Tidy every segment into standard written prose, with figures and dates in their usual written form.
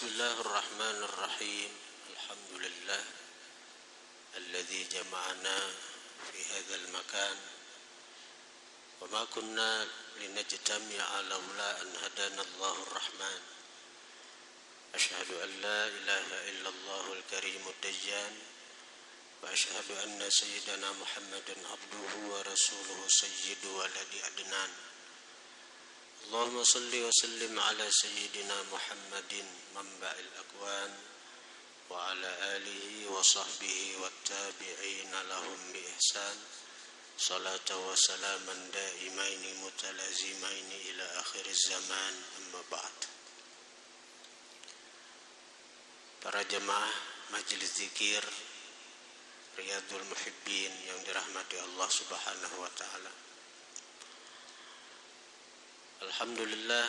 Bismillahirrahmanirrahim. Alhamdulillah alladzi jama'ana fi hadzal makan wa ma kunna linajtami'a laula an hadana Allahur Rahman. Asyhadu an la ilaha illallahul karimud dajjan wa asyhadu anna sayyidana Muhammadan abduhu wa rasuluhu sayyidu waladi adnan. Allahumma salli wa sallim ala sayyidina Muhammadin manba'il akwan wa ala alihi wa sahbihi wa tabi'ina lahum bi ihsan salata wa salaman daimaini mutalazimaini ila akhiriz zaman amma ba'd. Para jemaah Majelis Zikir Riyadhul Muhibbin yang dirahmati Allah Subhanahu wa taala. Alhamdulillah,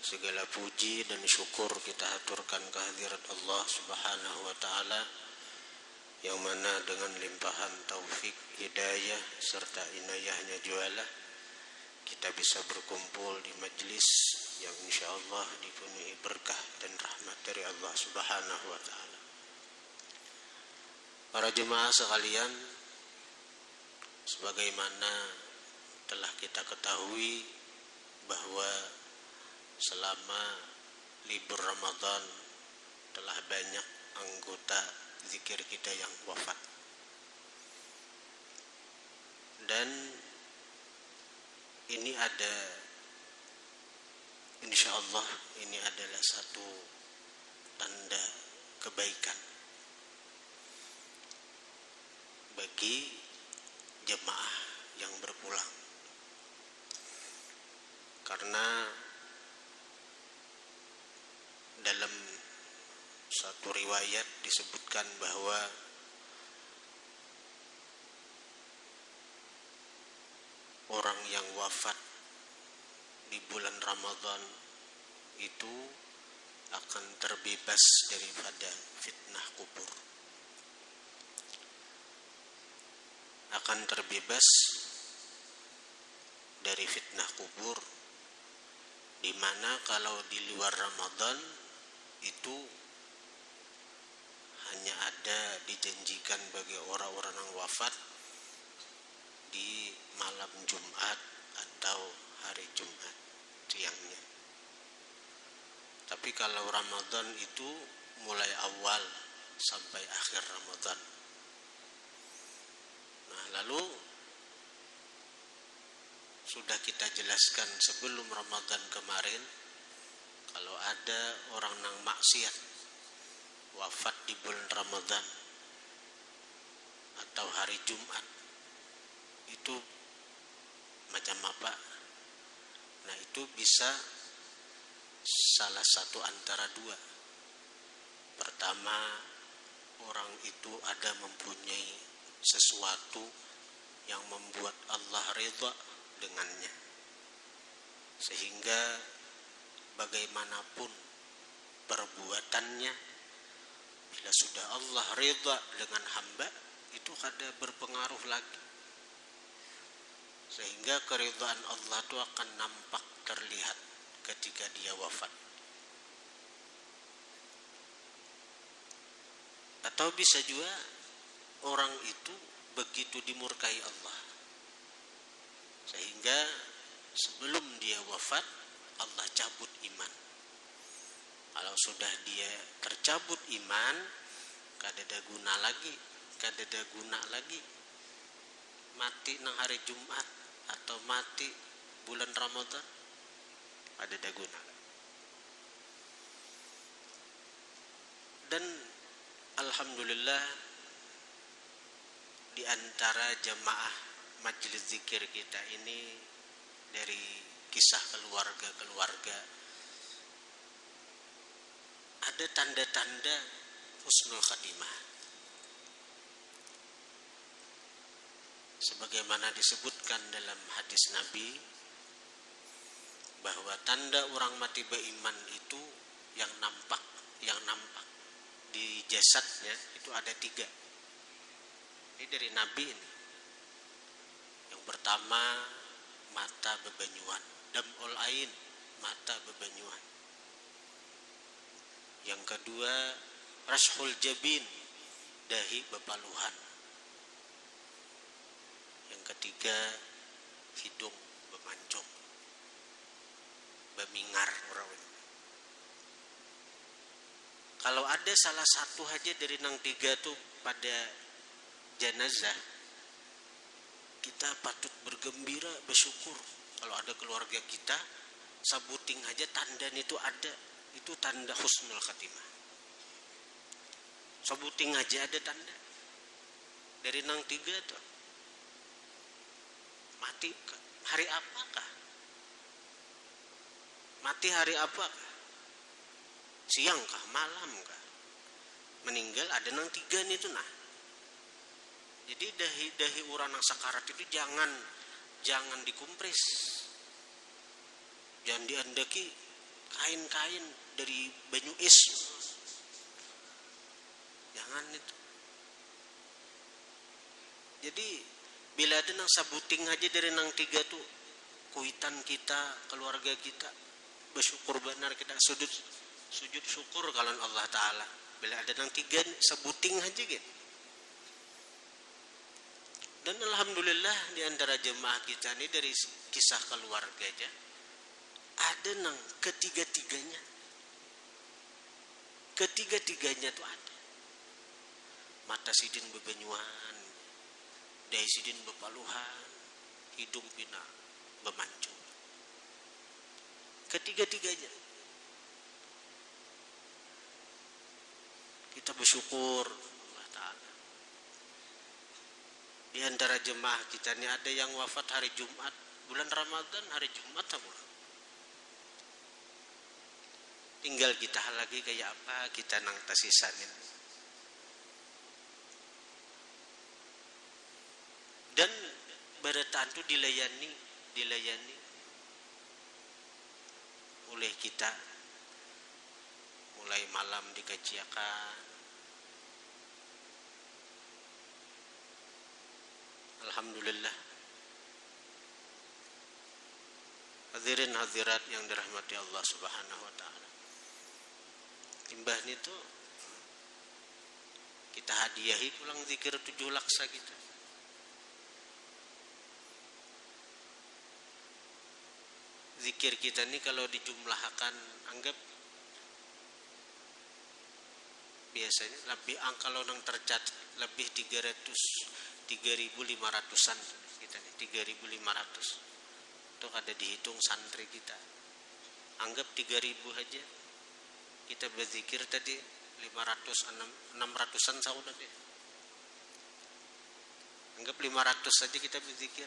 segala puji dan syukur kita haturkan kehadirat Allah Subhanahu wa taala yang mana dengan limpahan taufik, hidayah serta inayahnya jualah kita bisa berkumpul di majlis yang insyaallah dipenuhi berkah dan rahmat dari Allah Subhanahu wa taala. Para jemaah sekalian, sebagaimana telah kita ketahui bahwa selama libur Ramadan telah banyak anggota zikir kita yang wafat. Dan ini ada, insyaallah ini adalah satu tanda kebaikan bagi jemaah yang berpulang. Karena dalam satu riwayat disebutkan bahwa orang yang wafat di bulan Ramadan itu akan terbebas daripada fitnah kubur. Akan terbebas dari fitnah kubur, di mana kalau di luar Ramadan itu hanya ada dijanjikan bagi orang-orang yang wafat di malam Jumat atau hari Jumat siangnya. Tapi kalau Ramadan itu mulai awal sampai akhir Ramadan. Nah, lalu sudah kita jelaskan sebelum Ramadan kemarin, kalau ada orang yang maksiat wafat di bulan Ramadan atau hari Jumat, itu macam apa? Nah, itu bisa salah satu antara dua. Pertama, orang itu ada mempunyai sesuatu yang membuat Allah ridha dengannya, sehingga bagaimanapun perbuatannya, bila sudah Allah ridha dengan hamba, itu kada berpengaruh lagi, sehingga keridhaan Allah itu akan nampak terlihat ketika dia wafat. Atau bisa juga orang itu begitu dimurkai Allah, sehingga sebelum dia wafat Allah cabut iman. Kalau sudah dia tercabut iman, kada ada guna lagi mati nang hari Jumat atau mati bulan Ramadan, kada ada guna. Dan alhamdulillah di antara jemaah majelis zikir kita ini, dari kisah keluarga ada tanda-tanda husnul khatimah. Sebagaimana disebutkan dalam hadis Nabi bahwa tanda orang mati beriman itu yang nampak di jasadnya itu ada 3. Ini dari Nabi ini. Yang pertama, mata bebenyuan, damul ain, mata bebenyuan. Yang kedua, rashul jabin, dahi bepaluhan. Yang ketiga, hidung bemancung, bemingar orang. Kalau ada salah satu aja dari nang tiga tuh pada jenazah, kita patut bergembira, bersyukur. Kalau ada keluarga kita, sabuting aja tanda itu ada, itu tanda husnul khatimah. Sabuting aja ada tanda. Dari nang tiga tuh, mati hari apakah? Mati hari apakah? Siang kah, malam kah? Meninggal ada nang tiga nih tuh nah. Jadi dahi urang nang sakarat itu jangan dikumpres. Jangan diandaki kain-kain dari banyu es. Jangan itu. Jadi bila ada nang sabuting aja dari nang tiga tuh, kuitan kita, keluarga kita, bersyukur benar kita sujud syukur kalau Allah Ta'ala. Bila ada nang tiga sabuting aja gitu. Dan alhamdulillah di antara jemaah kita ini dari kisah keluarga aja ada nang ketiga-tiganya tuh ada. Mata sidin bebenyuan, dahi sidin bepaluhan, hidung pina bemancung. Ketiga-tiganya kita bersyukur Allah Ta'ala. Di antara jemaah kita ini ada yang wafat hari Jumat, bulan Ramadan hari Jumat apa? Tinggal kita lagi kayak apa kita nang tasisanin. Dan beretaan itu dilayani oleh kita. Mulai malam dikajiakan. Alhamdulillah. Hadirin hadirat yang dirahmati Allah Subhanahu wa taala. Timbah itu kita hadiahi pulang zikir 7 laksa kita. Zikir kita ini kalau dijumlahkan anggap biasanya lebih kalau nang tercatat lebih 3.500-an kita nih, 3.500 itu ada dihitung santri kita. Anggap 3.000 aja kita berzikir tadi 600-an saudara deh. Anggap 500 saja kita berzikir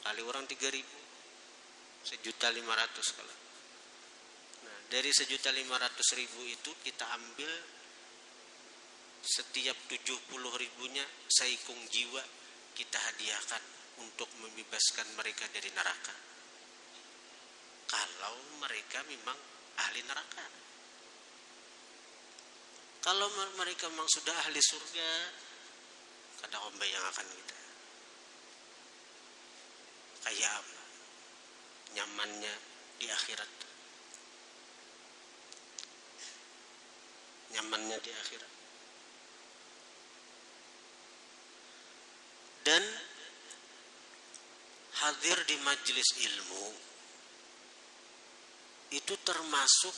kali orang 3.000 1.500.000 kalau. Nah, dari 1.500.000 itu kita ambil setiap 70.000-nya saikung jiwa kita hadiahkan untuk membebaskan mereka dari neraka. Kalau mereka memang ahli neraka. Kalau mereka memang sudah ahli surga, kada membayangkan kita. Kayak apa? Nyamannya di akhirat. Nyamannya di akhirat. Dan hadir di majelis ilmu itu termasuk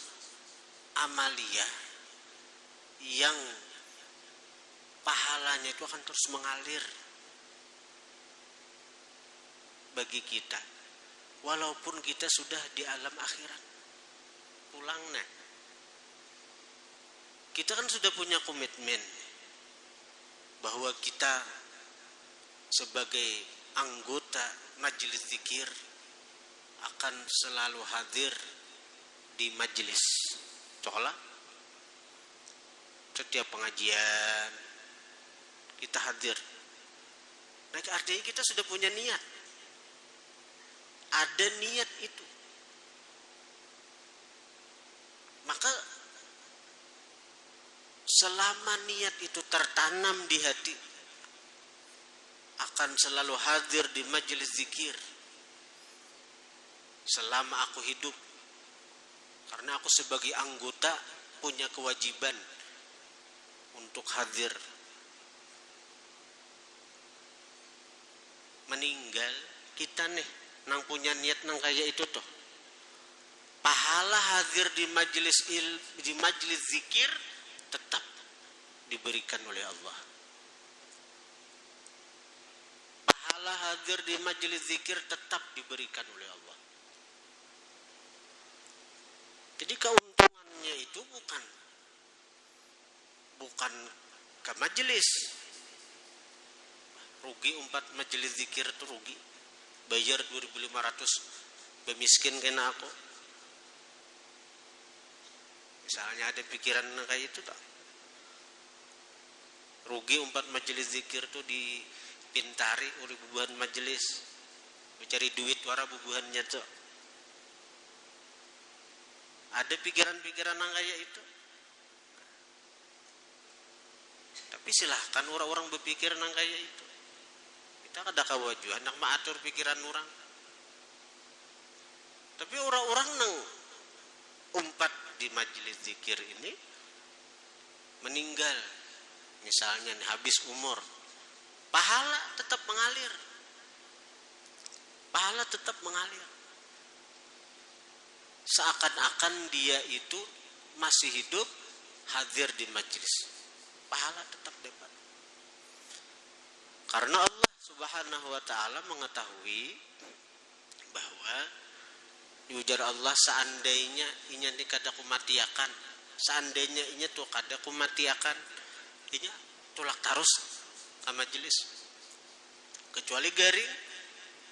amaliyah yang pahalanya itu akan terus mengalir bagi kita walaupun kita sudah di alam akhirat pulangnya. Kita kan sudah punya komitmen bahwa kita sebagai anggota majelis zikir akan selalu hadir di majelis. Coba setiap pengajian kita hadir. Nah, artinya kita sudah punya niat. Ada niat itu. Maka selama niat itu tertanam di hati, akan selalu hadir di majelis zikir selama aku hidup. Karena aku sebagai anggota punya kewajiban untuk hadir. Meninggal kita nih nang punya niat nang kayak itu tuh, pahala hadir di majelis zikir tetap diberikan oleh Allah. Pahala hadir di majelis zikir tetap diberikan oleh Allah. Jadi keuntungannya itu bukan ke majelis. Rugi 4 majelis zikir itu rugi. Bayar 2.500, bemiskin kena aku. Misalnya ada pikiran kayak itu tak? Rugi 4 majelis zikir tuh dipintari oleh bubuhan majelis. Mencari duit wara bubuhannya tuh. Ada pikiran-pikiran kayak itu. Tapi silahkan orang-orang berpikir nang kayak itu. Kita kada kawajuan nak maatur pikiran orang. Tapi orang-orang nang umpat di majelis zikir ini meninggal, misalnya nih, habis umur, pahala tetap mengalir. Pahala tetap mengalir. Seakan-akan dia itu masih hidup, hadir di majelis. Pahala tetap dapat. Karena Allah Subhanahu wa ta'ala mengetahui bahwa ujar Allah, seandainya inya ni kada kumatiakan, seandainya inya tuh kada kumatiakan, inya tulak tarus ke majelis. Kecuali garing,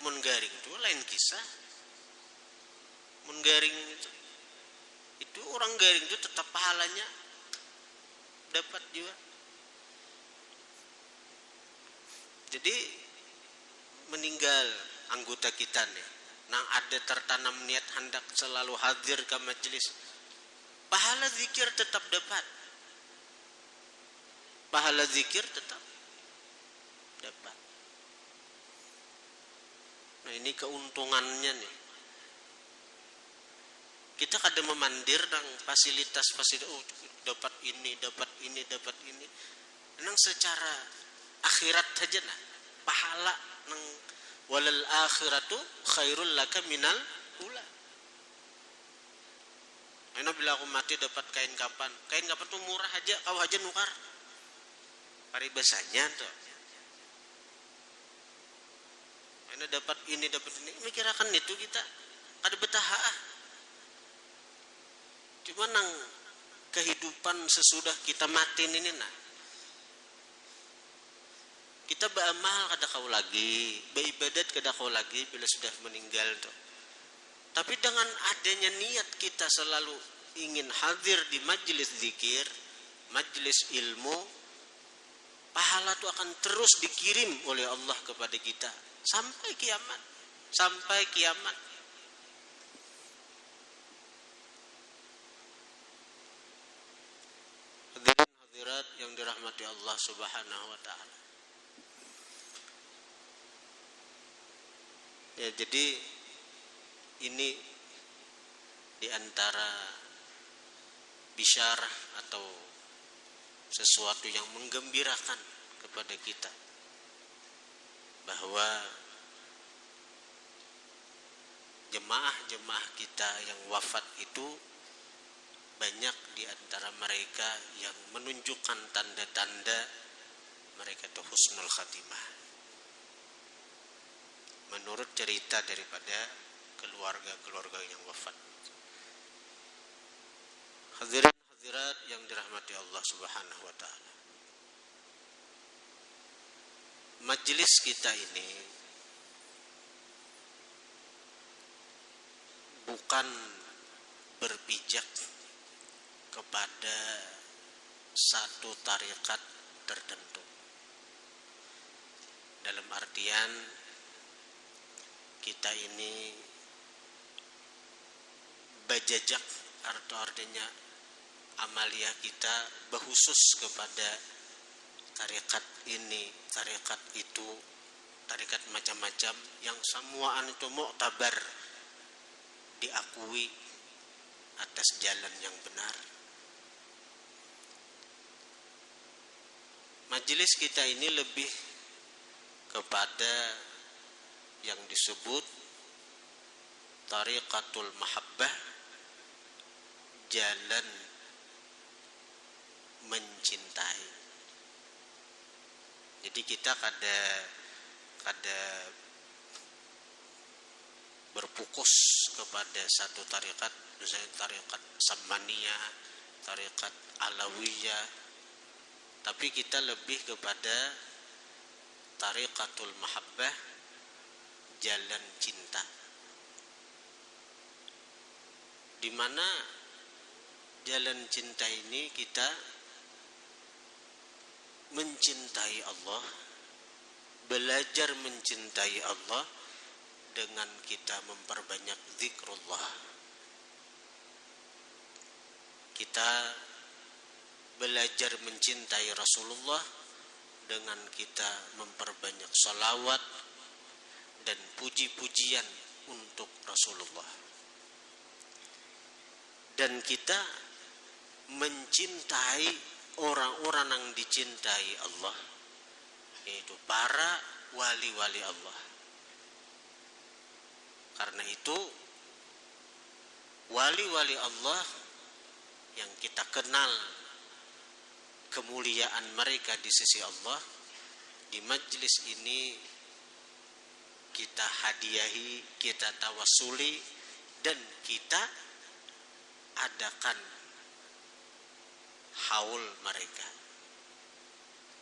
mun garing itu lain kisah. Mun garing itu orang garing itu tetap pahalanya dapat juga. Jadi meninggal anggota kita nih, nang ada tertanam niat hendak selalu hadir ke majelis, pahala zikir tetap dapat. Pahala zikir tetap dapat. Nah ini keuntungannya nih. Kita kada memandir dan fasilitas dapat ini, dapat ini, dapat ini. Nang secara akhirat saja nah, pahala nang walal akhiratu khairul laka minal ula. Ana bila aku mati dapat kain kapan tuh murah aja, kau aja nukar. Paribasanya tuh. Ana dapat ini, mikirakan itu kita kada betaha. Cuma nang kehidupan sesudah kita mati ini nah, kita beramal kada kau lagi, beribadat kada kau lagi bila sudah meninggal tuh. Tapi dengan adanya niat kita selalu ingin hadir di majelis zikir, majelis ilmu, pahala itu akan terus dikirim oleh Allah kepada kita sampai kiamat, sampai kiamat. Hadirin hadirat yang dirahmati Allah Subhanahu wa ta'ala. Ya, jadi ini diantara bisyarah atau sesuatu yang menggembirakan kepada kita bahwa jemaah-jemaah kita yang wafat itu banyak diantara mereka yang menunjukkan tanda-tanda mereka itu husnul khatimah. Menurut cerita daripada keluarga-keluarga yang wafat. Hadirin hadirat yang dirahmati Allah Subhanahu wa ta'ala. Majelis kita ini bukan berpijak kepada satu tarekat tertentu. Dalam artian kita ini bajajak atau artinya amaliyah kita berkhusus kepada tarekat ini, tarekat itu, tarekat macam-macam yang semuaan itu muktabar, diakui atas jalan yang benar. majelis kita ini lebih kepada yang disebut tariqatul mahabbah, jalan mencintai. Jadi kita kada berfokus kepada satu tarikat, misalnya tarikat Sammaniyah, tarikat Alawiyah, tapi kita lebih kepada tariqatul mahabbah, jalan cinta, di mana jalan cinta ini kita mencintai Allah, belajar mencintai Allah dengan kita memperbanyak zikrullah. Kita belajar mencintai Rasulullah dengan kita memperbanyak salawat dan puji-pujian untuk Rasulullah. Dan kita mencintai orang-orang yang dicintai Allah, yaitu para wali-wali Allah. Karena itu wali-wali Allah yang kita kenal kemuliaan mereka di sisi Allah, di majelis ini kita hadiahi, kita tawasuli, dan kita adakan haul mereka.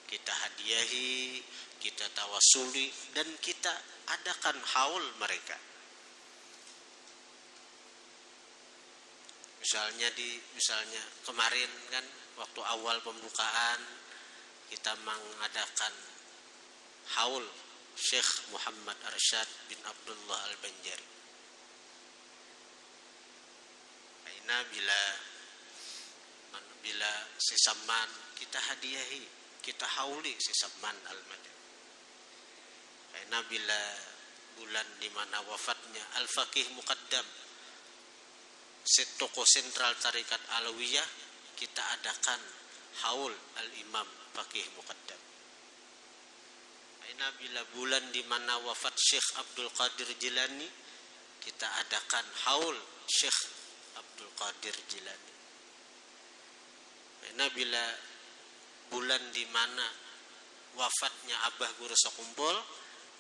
Kita hadiahi, kita tawasuli, dan kita adakan haul mereka. Misalnya kemarin kan waktu awal pembukaan kita mengadakan haul Syekh Muhammad Arsyad bin Abdullah Al-Banjari. Aina bila si Samman kita hadiahi, kita hauli si Samman Al-Madani. Aina bila bulan di mana wafatnya Al-Faqih Muqaddam, tokoh sentral tarikat Alawiyah, kita adakan haul Al-Imam Faqih Muqaddam. Aina bila bulan di mana wafat Syekh Abdul Qadir Jilani, kita adakan haul Syekh Abdul Qadir Jilani. Aina bila bulan di mana wafatnya Abah Guru Sekumpul,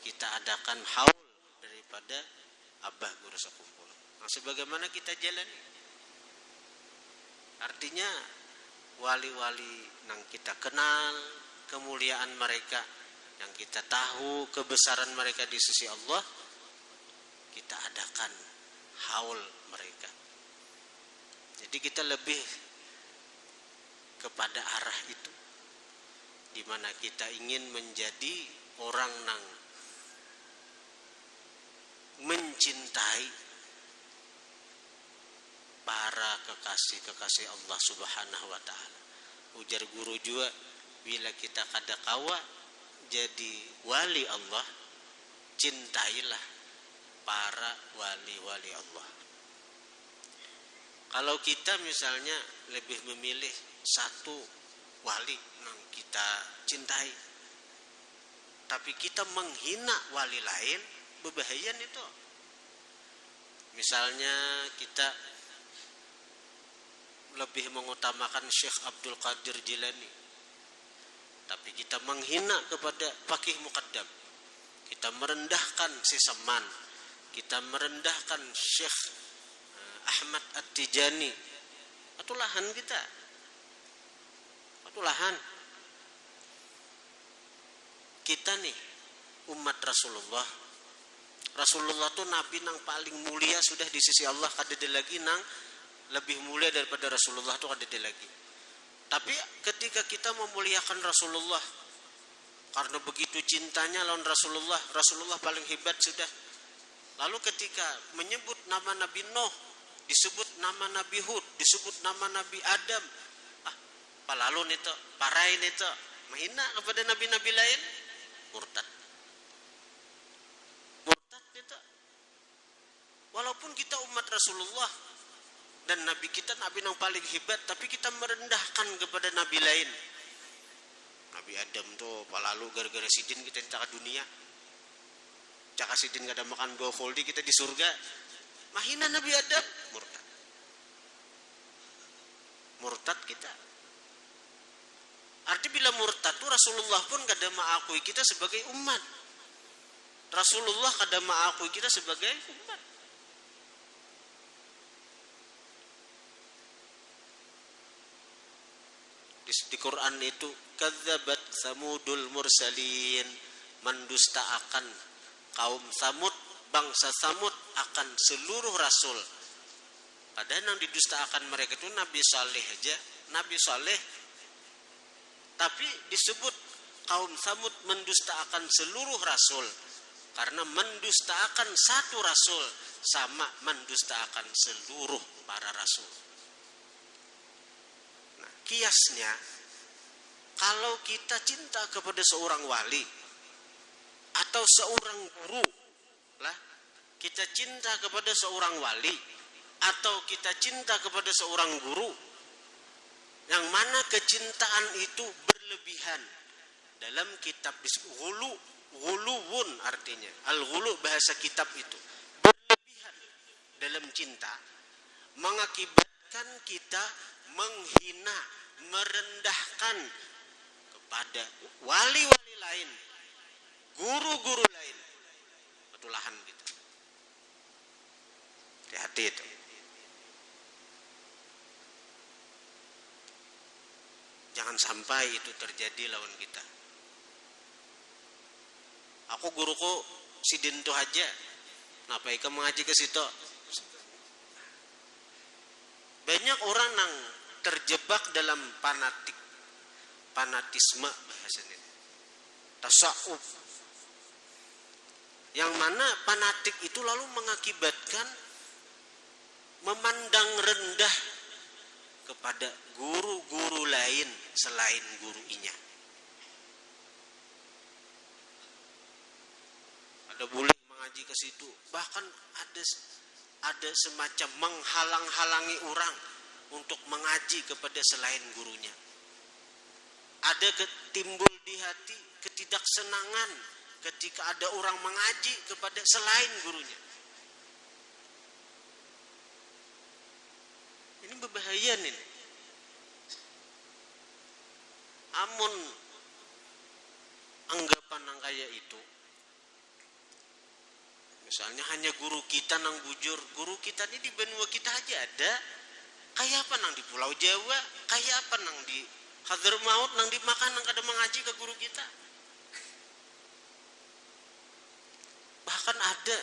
kita adakan haul daripada Abah Guru Sekumpul. Nah, sebagaimana kita jalani, artinya wali-wali yang kita kenal kemuliaan mereka, yang kita tahu kebesaran mereka di sisi Allah, kita adakan haul mereka. Jadi kita lebih kepada arah itu, di mana kita ingin menjadi orang yang mencintai para kekasih-kekasih Allah Subhanahu wa ta'ala. Ujar guru juga, bila kita kada kawa jadi wali Allah, cintailah para wali-wali Allah. Kalau kita misalnya lebih memilih satu wali yang kita cintai, tapi kita menghina wali lain, bebahayan itu. Misalnya kita lebih mengutamakan Syekh Abdul Qadir Jilani, tapi kita menghina kepada Faqih Muqaddam, kita merendahkan si Samman, kita merendahkan Syekh Ahmad At-Tijani, atulahan kita, atulahan kita nih umat Rasulullah. Rasulullah tuh nabi nang paling mulia sudah di sisi Allah, kada ada lagi nang lebih mulia daripada Rasulullah tuh, kada ada lagi. Tapi ketika kita memuliakan Rasulullah karena begitu cintanya lawan Rasulullah, Rasulullah paling hebat sudah. Lalu ketika menyebut nama Nabi Nuh, disebut nama Nabi Hud, disebut nama Nabi Adam, palalun itu, parain itu, menghina kepada nabi-nabi lain, murtad. Murtad itu. Walaupun kita umat Rasulullah dan nabi kita nabi yang paling hebat, tapi kita merendahkan kepada nabi lain. Nabi Adam tuh palalu gara-gara sidin kita ditaka dunia. Caka sidin kada makan buah khuldi kita di surga. Mahina Nabi Adam, murtad. Murtad kita. Arti bila murtad tuh Rasulullah pun kada mengakui kita sebagai umat. Rasulullah kada mengakui kita sebagai umat. Di Quran itu kadzabat samudul mursalin, mendustaakan kaum Samud, bangsa Samud akan seluruh rasul. Padahal yang didustaakan mereka itu Nabi Saleh aja, Nabi Saleh. Tapi disebut kaum Samud mendustaakan seluruh rasul. Karena mendustaakan satu rasul sama mendustaakan seluruh para rasul. Nah, kiasnya kalau kita cinta kepada seorang wali atau seorang guru lah, kita cinta kepada seorang wali atau kita cinta kepada seorang guru, yang mana kecintaan itu berlebihan. Dalam kitab ghuluwun artinya, al-ghulu bahasa kitab itu berlebihan dalam cinta, mengakibatkan kita menghina, merendahkan kepada wali-wali lain, guru-guru lain. Betulahan kita. Hati-hati itu. Jangan sampai itu terjadi lawan kita. Aku guruku sidin tuh aja. Kenapa ika mengaji ke situ? Banyak orang yang terjebak dalam fanatisme bahasanya. Tasawuf. Yang mana fanatik itu lalu mengakibatkan memandang rendah kepada guru-guru lain selain gurunya. Ada boleh mengaji ke situ, bahkan ada semacam menghalang-halangi orang untuk mengaji kepada selain gurunya. Ada timbul di hati ketidaksenangan ketika ada orang mengaji kepada selain gurunya. Ini berbahaya nih. Amun anggapan yang kayak itu, misalnya hanya guru kita nang bujur, guru kita ini di benua kita aja ada, kayak apa nang di Pulau Jawa, kayak apa nang di Hadramaut, nang di makan nang kada mengaji ke guru kita. Bahkan ada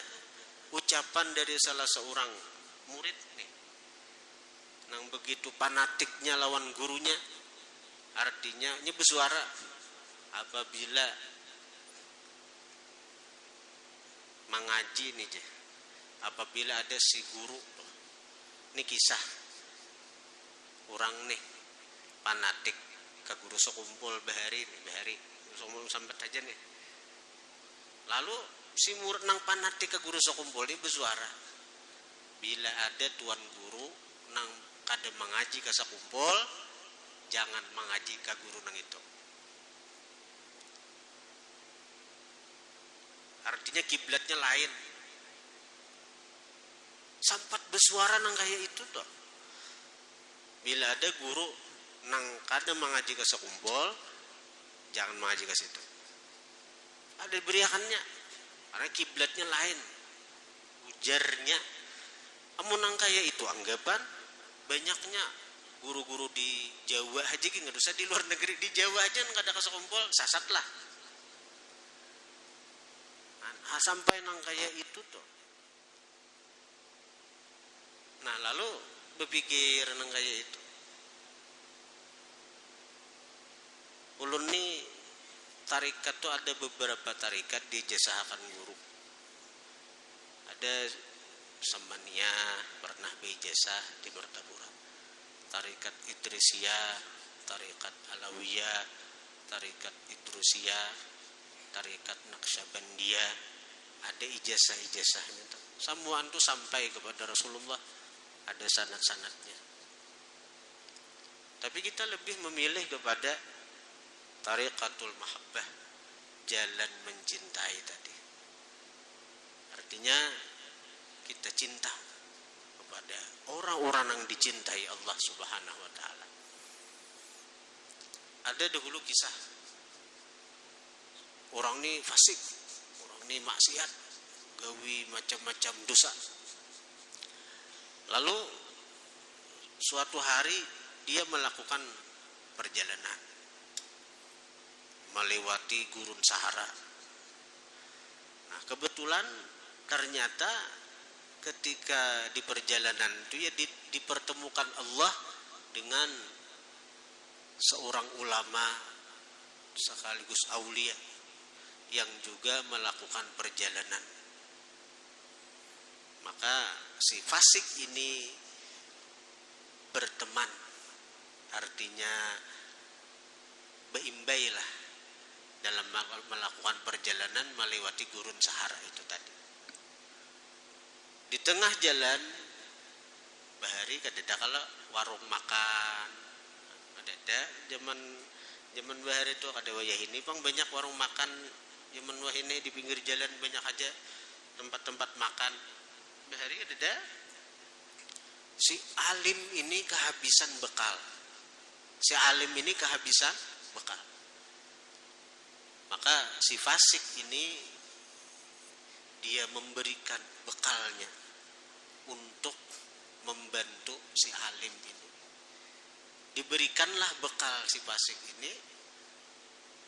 ucapan dari salah seorang murid nih, nang begitu fanatiknya lawan gurunya, artinya ini bersuara apabila mengaji nih je, apabila ada si guru, ini kisah orang nih fanatik ke guru sekumpul bahari sekumpul sampai aja nih. Lalu si murid nang fanatik ke guru sekumpul ini bersuara, bila ada tuan guru nang kada mengaji ke sekumpul, jangan mengaji ke guru nang itu. Artinya kiblatnya lain. Sampat bersuara nang kayak itu toh. Bila ada guru nang kada mengaji ke sekumpul, jangan mengaji ke situ. Ada beriakannya, karena kiblatnya lain. Ujarnya, amun nang kayak itu anggapan banyaknya guru-guru di Jawa aja, nggak usah di luar negeri, di Jawa aja nggak ada ke sekumpul, sasat lah. Sampai nang kayak itu tuh. Nah lalu berpikir nang kayak itu. Ulun nih tarikat tuh ada beberapa tarikat dijasahakan guru. Ada Samania pernah beijazah di Martapura. Tarikat Idrisiyah, tarikat Alawiyah, tarikat Idrusiyah, tarikat Naqsyabandiyah, ada ijazah-ijazahnya. Semua itu sampai kepada Rasulullah, ada sanad-sanadnya. Tapi kita lebih memilih kepada tariqatul mahabbah, jalan mencintai tadi. Artinya kita cinta kepada orang-orang yang dicintai Allah Subhanahu wa taala. Ada dahulu kisah orang ini fasik, orang ini maksiat, gawi macam-macam dosa. Lalu suatu hari dia melakukan perjalanan melewati gurun Sahara. Nah, kebetulan ternyata ketika di perjalanan itu ya dipertemukan Allah dengan seorang ulama sekaligus aulia yang juga melakukan perjalanan. Maka si fasik ini berteman, artinya berimbailah dalam melakukan perjalanan melewati gurun Sahara itu tadi. Di tengah jalan bahari kadeda kalau warung makan, kadeda zaman bahari itu kada wayah ini pang banyak warung makan zaman wah ini di pinggir jalan banyak aja tempat-tempat makan. Bahari kadeda si alim ini kehabisan bekal. Si alim ini kehabisan bekal. Maka si fasik ini dia memberikan bekalnya untuk membantu si alim ini. Diberikanlah bekal si fasik ini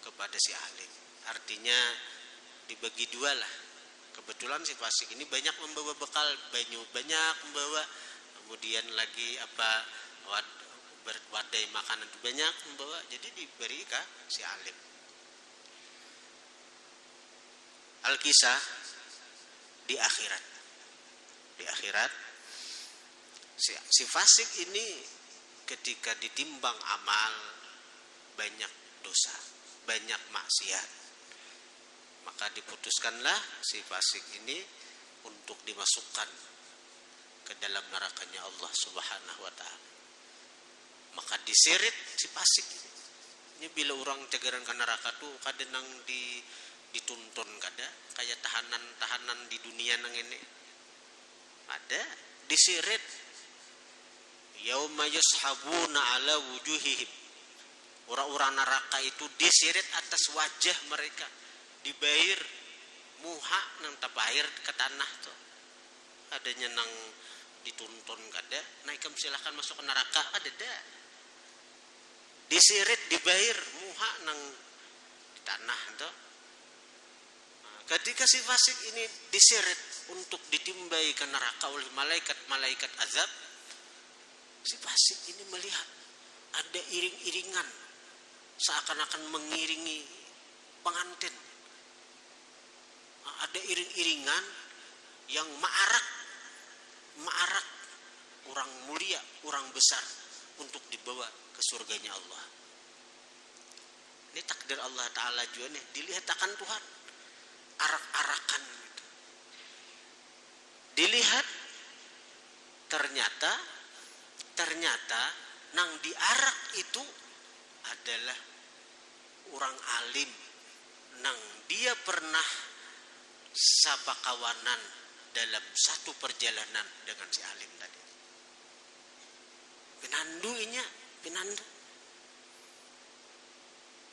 kepada si alim. Artinya dibagi dua lah. Kebetulan si fasik ini banyak membawa bekal, banyak membawa, kemudian lagi wadai makanan banyak membawa, jadi diberi ke si alim. Al-kisah di akhirat si fasik ini ketika ditimbang amal banyak dosa, banyak maksiat, maka diputuskanlah si fasik ini untuk dimasukkan ke dalam nerakanya Allah Subhanahu wa taala. Maka diseret si fasik ini bila orang tegeran ke neraka tuh kadang dituntun kada kayak tahanan di dunia nang ini. Ada diseret yauma yashabuna ala wujuhihim. Orang-orang neraka itu diseret atas wajah mereka, dibair muha nang tabair ke tanah tuh. Adanya nang dituntun kada, naikam silahkan masuk ke neraka ada dah. Diseret dibair muha nang di tanah tuh. Ketika si fasik ini diseret untuk ditimbai ke neraka oleh malaikat azab, si fasik ini melihat ada iring-iringan seakan-akan mengiringi pengantin. Ada iring-iringan yang ma'arak orang mulia, orang besar untuk dibawa ke surganya Allah. Ini takdir Allah Ta'ala juga nih, dilihat akan Tuhan. Arak-arakan gitu. Dilihat ternyata nang diarak itu adalah orang alim nang dia pernah sabakawanan dalam satu perjalanan dengan si alim tadi. Pinandu.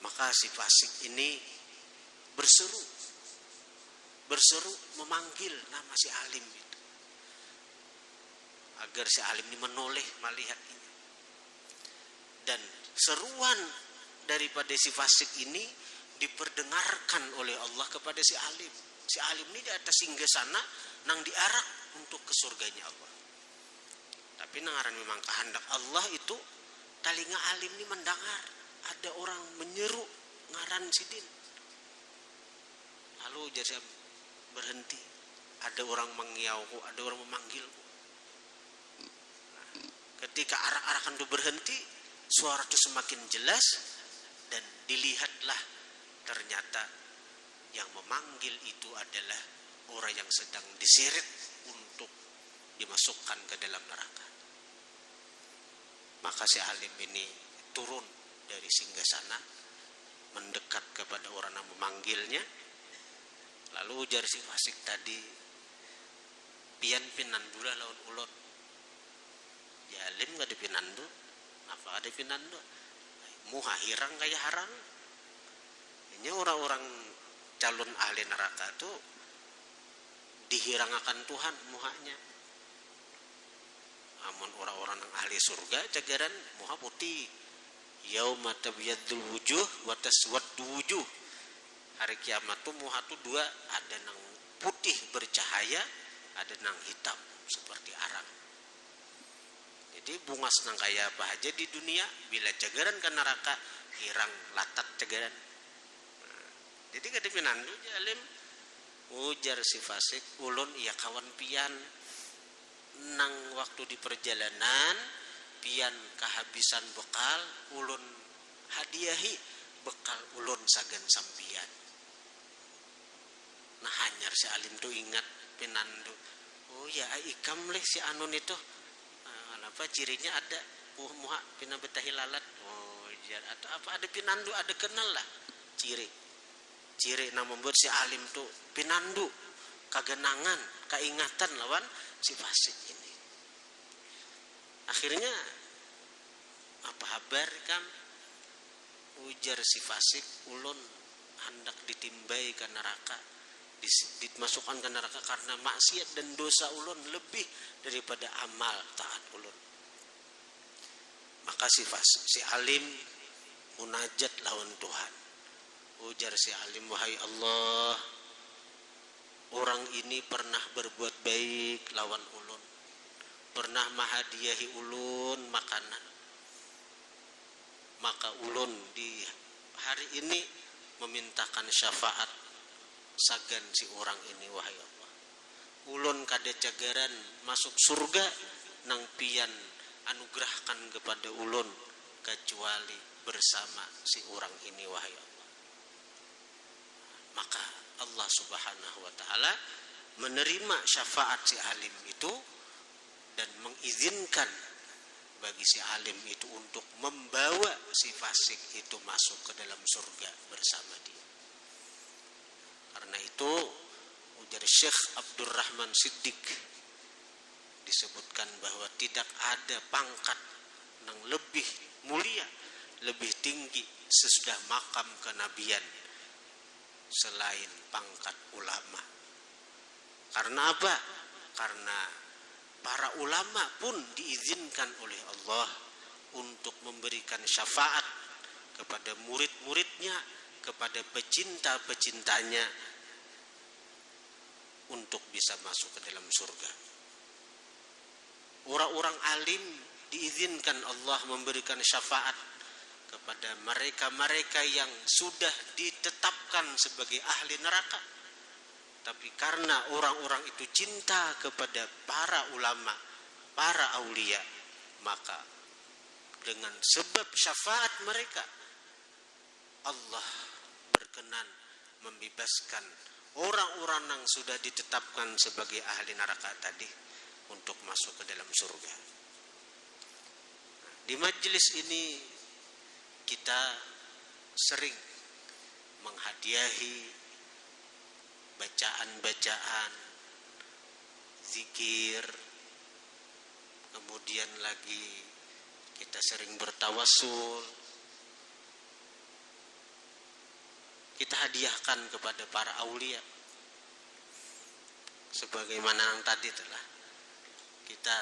Maka si fasik ini berseru memanggil nama si alim itu agar si alim ini menoleh melihat ini. Dan seruan daripada si fasik ini diperdengarkan oleh Allah kepada si alim. Si alim ini di atas singgasana nang diarak untuk ke surganya Allah. Tapi nangaran memang kehendak Allah itu talinga alim ini mendengar ada orang menyeru ngaran sidin. Lalu jadi berhenti. Ada orang mengiauku, ada orang memanggilku. Nah, ketika arak-arakan itu berhenti, suara itu semakin jelas dan dilihatlah ternyata yang memanggil itu adalah orang yang sedang diseret untuk dimasukkan ke dalam neraka. Maka si alim ini turun dari singgasana mendekat kepada orang yang memanggilnya. Lalu ujar si fasik tadi, pian pinandu lah lawan ulun. Jalim gak ada pinandu, apa ada pinandu? Muha hirang kaya harang. Ini orang-orang calon ahli neraka tuh dihirangakan Tuhan muhanya. Amun orang-orang yang ahli surga cagaran muha putih. Yauma tabyadzul wujuh wa taswaddu wujuh. Hari kiamat tuh muha tuh dua, ada nang putih bercahaya, ada nang hitam seperti arang. Jadi bungas nang kaya apa aja di dunia, bila cagaran ke neraka hirang latat cagaran. Jadi kada pinandu jalim. Ujar si fasik, ulun iya kawan pian nang waktu di perjalanan pian kehabisan bekal, ulun hadiahi bekal ulun sagan sampian. Nah hanyar si alim tuh ingat pinandu. Oh ya ikam leh si anun itu. Apa cirinya ada muha pina betahi lalat. Oh jar atau apa ada pinandu, ada kenal lah ciri yang membuat si alim tuh pinandu, kagenangan, keingatan lawan si fasik ini. Akhirnya apa kabar kam? Ujar si fasik, ulun hendak ditimbai ke neraka, dimasukkan ke neraka karena maksiat dan dosa ulun lebih daripada amal taat ulun. Maka si alim munajat lawan Tuhan. Ujar si alim, wahai Allah, orang ini pernah berbuat baik lawan ulun, pernah mahadiahi ulun makanan. Maka ulun di hari ini memintakan syafaat sagan si orang ini, wahai Allah. Ulun kada cagaran masuk surga nang pian anugerahkan kepada ulun kecuali bersama si orang ini, wahai Allah. Maka Allah Subhanahu wa ta'ala menerima syafaat si alim itu dan mengizinkan bagi si alim itu untuk membawa si fasik itu masuk ke dalam surga bersama dia. Karena itu ujar Syekh Abdurrahman Siddiq disebutkan bahwa tidak ada pangkat yang lebih mulia, lebih tinggi sesudah makam kenabian selain pangkat ulama. Karena apa? Karena para ulama pun diizinkan oleh Allah untuk memberikan syafaat kepada murid-muridnya, kepada pecinta-pecintanya untuk bisa masuk ke dalam surga. Orang-orang alim diizinkan Allah memberikan syafaat kepada mereka-mereka yang sudah ditetapkan sebagai ahli neraka. Tapi karena orang-orang itu cinta kepada para ulama, para aulia, maka dengan sebab syafaat mereka Allah berkenan membebaskan orang-orang yang sudah ditetapkan sebagai ahli neraka tadi untuk masuk ke dalam surga. Di majelis ini kita sering menghadiahi bacaan-bacaan, zikir, kemudian lagi kita sering bertawasul. Kita hadiahkan kepada para aulia. Sebagaimana yang tadi telah kita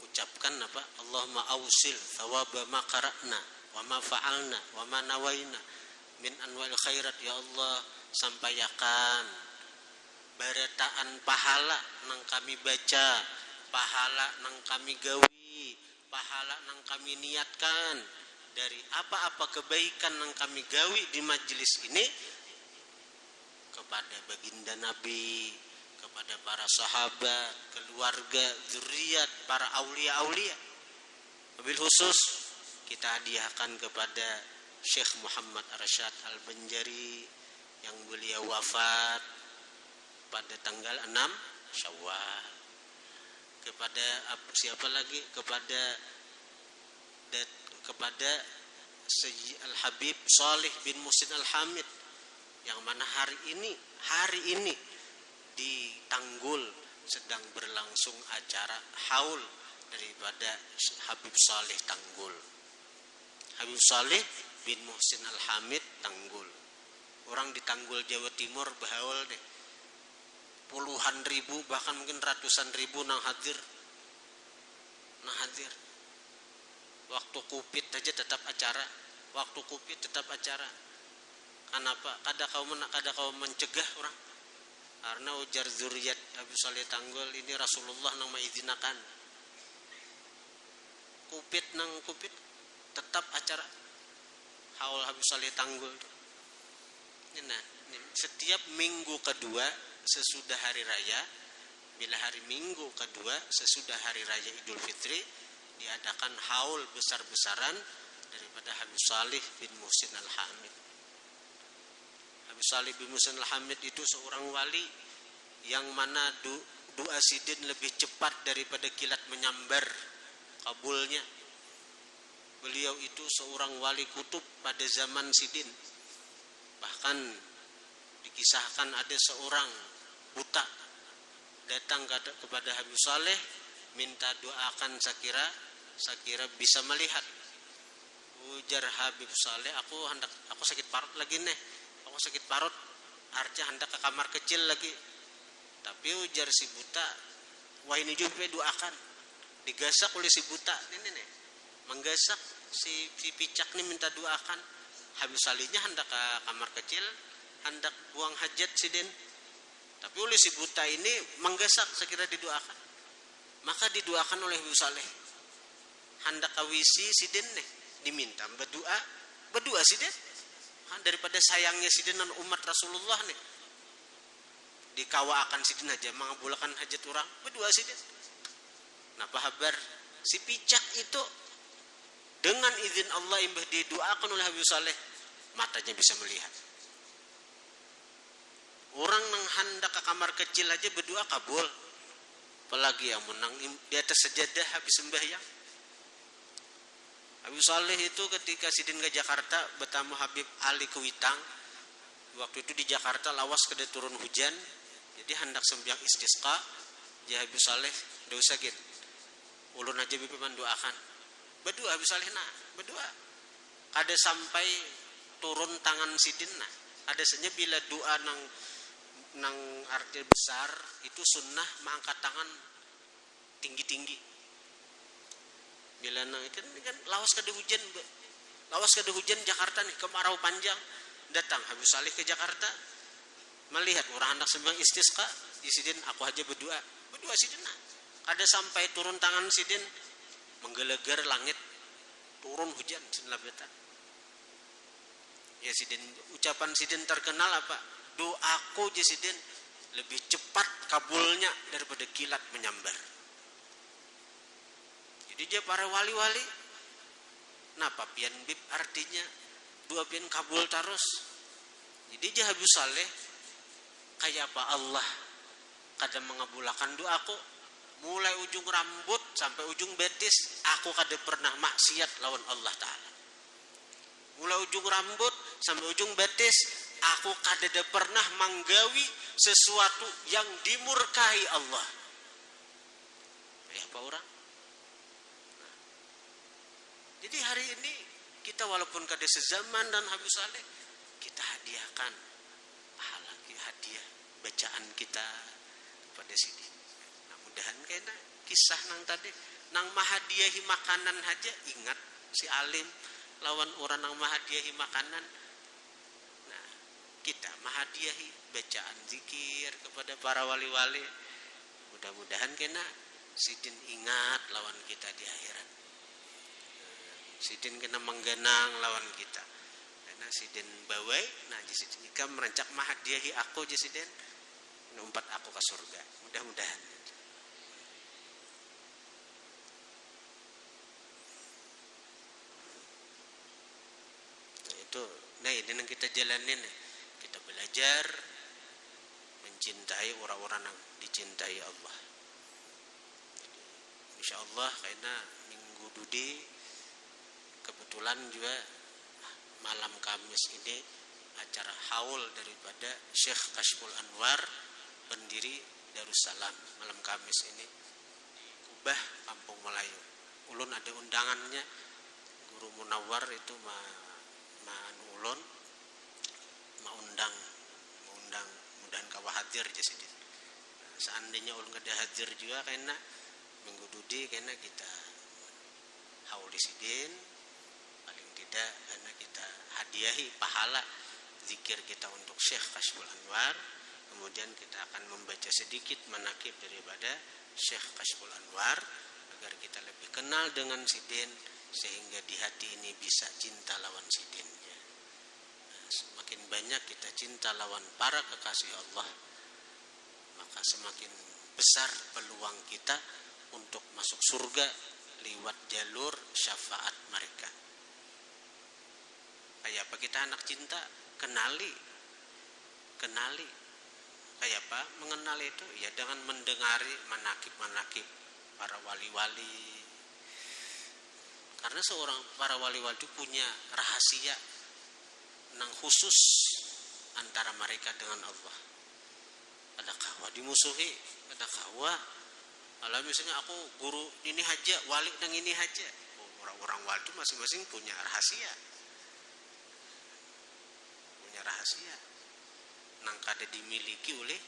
ucapkan apa? Allahumma ausil thawaba ma qara'na wa ma fa'alna wa ma nawaina min anwa'il khairat. Ya Allah, sampaikan barataan pahala nang kami baca, pahala nang kami gawi, pahala nang kami niatkan dari apa-apa kebaikan yang kami gawi di majelis ini kepada baginda Nabi, kepada para sahabat, keluarga, zuriat, para aulia-aulia. Wabil khusus kita hadiahkan kepada Syekh Muhammad Arsyad Al-Banjari yang beliau wafat pada tanggal 6 Syawal. Kepada siapa lagi? Kepada Al-Habib Salih bin Muhsin Al-Hamid, yang mana hari ini di Tanggul sedang berlangsung acara haul daripada Habib Saleh Tanggul. Habib Saleh bin Muhsin Al-Hamid Tanggul. Orang di Tanggul Jawa Timur berhaul deh. Puluhan ribu bahkan mungkin ratusan ribu nang hadir. Waktu Covid aja tetap acara. Kenapa? Kada kau mencegah orang. Karena ujar zuriat Habib Saleh Tanggul ini Rasulullah nang maizinakan. Covid tetap acara haul Habib Saleh Tanggul. Nah, setiap minggu kedua sesudah hari raya, bila hari minggu kedua sesudah hari raya Idul Fitri, diadakan haul besar-besaran daripada Habib Saleh bin Muhsin Al-Hamid. Habib Saleh bin Muhsin Al-Hamid itu seorang wali yang mana doa sidin lebih cepat daripada kilat menyambar kabulnya. Beliau itu seorang wali kutub pada zaman sidin. Bahkan dikisahkan ada seorang buta datang kepada Habib Saleh minta doakan Sakira bisa melihat. Ujar Habib Saleh, aku sakit parut lagi nih. Aku sakit parut, arca hendak ke kamar kecil lagi. Tapi ujar si buta, wah ini juga doakan. Digasak oleh si buta, ini nih. Menggasak si picak nih minta doakan. Habib Salihnya hendak ke kamar kecil, hendak buang hajat sidin. Tapi oleh si buta ini menggasak sekira didoakan. Maka didoakan oleh Habib Saleh. Hendak kawisi sidin nih, diminta berdoa sidin. Daripada sayangnya sidin dan umat Rasulullah nih. Dikawaakan sidin aja mengabulkan hajat orang, berdoa sidin. Nah, kabar si picak itu dengan izin Allah imbah didoakan oleh Habib Saleh, matanya bisa melihat. Orang nang hendak ke kamar kecil aja berdoa kabul. Apalagi yang menang di atas sajadah habis sembahyang. Habib Saleh itu ketika sidin ke Jakarta bertamu Habib Ali Kuitang. Waktu itu di Jakarta lawas kada turun hujan. Jadi hendak sembahyang istisqa. Ya Habib Saleh dosa gin. Ulun aja bibi mendoakan. Berdoa Habib Saleh berdoa. Ada sampai turun tangan sidin nah. Ada saja bila doa nang arti besar itu sunnah mengangkat tangan tinggi-tinggi. Bila kan lawas kada hujan Jakarta nih, kemarau panjang, datang Habib Saleh ke Jakarta melihat orang hendak sembahyang istisqa, sidin aku aja berdoa sidin nah. Ada sampai turun tangan sidin menggelegar langit, turun hujan senlabetan. Ya sidin, ucapan sidin terkenal apa? Doaku je sidin lebih cepat kabulnya daripada kilat menyambar. Jadi dia para wali-wali. Napa pian bib artinya doa pian kabul terus. Jadi dia Habib Saleh kayak apa Allah kada mengabulkan doaku. Mulai ujung rambut sampai ujung betis aku kada pernah maksiat lawan Allah Ta'ala. Mulai ujung rambut sampai ujung betis aku kada pernah menggawi sesuatu yang dimurkai Allah. Apa orang? Jadi hari ini kita walaupun kada sezaman dan Habib Saleh, kita hadiahkan pahala hadiah bacaan kita pada sini. Nah, mudahan kena kisah nang tadi nang mahadiahi makanan aja ingat si alim lawan orang nang mahadiahi makanan. Nah, kita mahadiahi bacaan zikir kepada para wali-wali. Mudah-mudahan kena sidin ingat lawan kita di akhirat. Sidin kena menggenang lawan kita. Karena sidin bawai, nah sidin ika merencak mahadiahi aku je sidin, numpat aku ke surga. Mudah-mudahan. Nah ini yang kita jalanin, kita belajar mencintai orang-orang yang dicintai Allah. Insya Allah karena minggu dudi kebetulan juga malam Kamis ini acara haul daripada Syekh Kashful Anwar, pendiri Darussalam, malam Kamis ini di Kubah, Kampung Melayu. Ulun ada undangannya, Guru Munawar itu ulun undang mudahan kawa hadir jadi. Seandainya ulun kada hadir juga karena minggu dudi karena kita haul sidin, paling tidak karena kita hadiahi pahala zikir kita untuk Syekh Kashful Anwar. Kemudian kita akan membaca sedikit manakib daripada Syekh Kashful Anwar agar kita lebih kenal dengan sidin, sehingga di hati ini bisa cinta lawan sidinnya. Semakin banyak kita cinta lawan para kekasih Allah, maka semakin besar peluang kita untuk masuk surga lewat jalur syafaat mereka. Kayak apa kita anak cinta? Kenali. Kayak apa mengenal itu? Ya dengan mendengari manakib para wali-wali. Karena para wali-wali itu punya rahasia nang khusus antara mereka dengan Allah. Ada kawa dimusuhi, ada kawa. Kalau misalnya aku guru ini aja, wali nang ini aja. Orang-orang wali itu masing-masing punya rahasia. Nang kada dimiliki oleh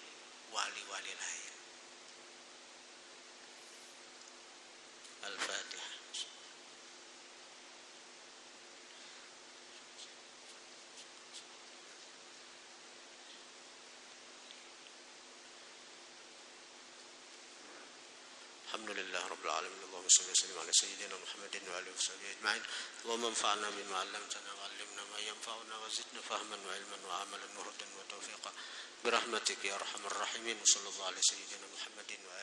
wali-wali lain. Al-Fatihah. Alhamdulillah Rabbil Alamin. Allahumma salli wa sallim ala Sayyidina Muhammadin wa alihi wa sahbihi ajma'in. Allahumma anfa'na bima 'allamtana wa 'allimna ma yanfa'una wa zidna fahman wa ilman wa 'amalan wa hudan wa tawfiqa birahmatika ya arhamar rahimin. Sallallahu alaihi Sayyidina Muhammadin wa